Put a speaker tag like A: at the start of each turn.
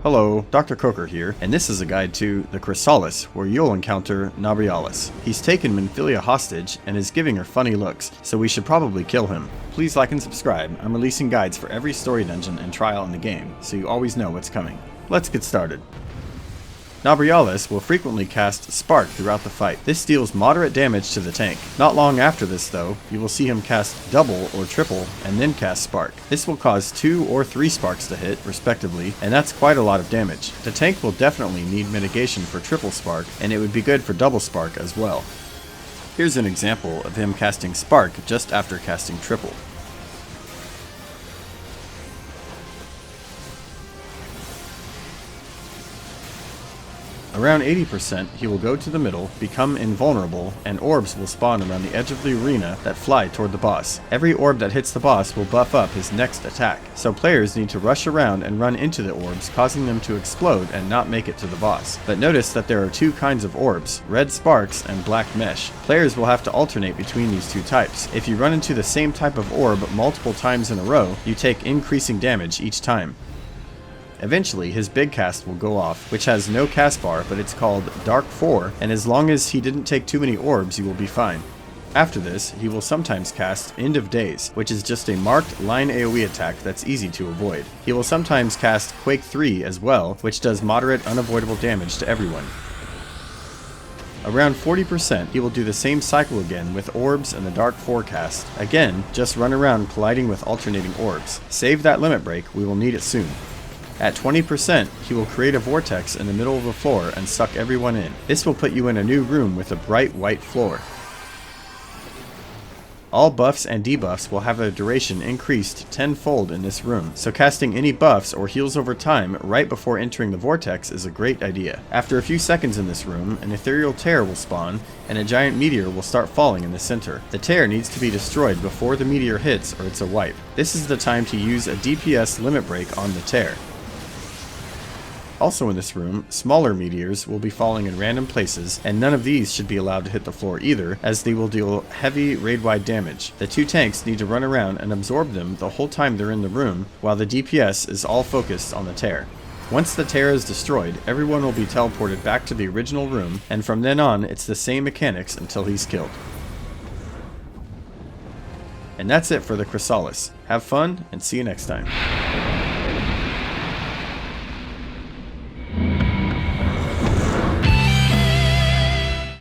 A: Hello, Dr. Coker here, and this is a guide to the Chrysalis, where you'll encounter Nabriales. He's taken Minfilia hostage and is giving her funny looks, so we should probably kill him. Please like and subscribe. I'm releasing guides for every story dungeon and trial in the game, so you always know what's coming. Let's get started. Nabriales will frequently cast Spark throughout the fight. This deals moderate damage to the tank. Not long after this though, you will see him cast double or triple and then cast Spark. This will cause 2 or 3 sparks to hit, respectively, and that's quite a lot of damage. The tank will definitely need mitigation for triple Spark, and it would be good for double Spark as well. Here's an example of him casting Spark just after casting triple. Around 80%, he will go to the middle, become invulnerable, and orbs will spawn around the edge of the arena that fly toward the boss. Every orb that hits the boss will buff up his next attack, so players need to rush around and run into the orbs, causing them to explode and not make it to the boss. But notice that there are 2 kinds of orbs, red sparks and black mesh. Players will have to alternate between these 2 types. If you run into the same type of orb multiple times in a row, you take increasing damage each time. Eventually, his big cast will go off, which has no cast bar, but it's called Dark 4, and as long as he didn't take too many orbs, you will be fine. After this, he will sometimes cast End of Days, which is just a marked line AoE attack that's easy to avoid. He will sometimes cast Quake 3 as well, which does moderate unavoidable damage to everyone. Around 40%, he will do the same cycle again with orbs and the Dark 4 cast. Again, just run around colliding with alternating orbs. Save that limit break, we will need it soon. At 20%, he will create a vortex in the middle of the floor and suck everyone in. This will put you in a new room with a bright white floor. All buffs and debuffs will have a duration increased tenfold in this room, so casting any buffs or heals over time right before entering the vortex is a great idea. After a few seconds in this room, an ethereal tear will spawn, and a giant meteor will start falling in the center. The tear needs to be destroyed before the meteor hits or it's a wipe. This is the time to use a DPS limit break on the tear. Also in this room, smaller meteors will be falling in random places, and none of these should be allowed to hit the floor either, as they will deal heavy raid-wide damage. The 2 tanks need to run around and absorb them the whole time they're in the room, while the DPS is all focused on the tear. Once the tear is destroyed, everyone will be teleported back to the original room, and from then on, it's the same mechanics until he's killed. And that's it for the Chrysalis. Have fun, and see you next time.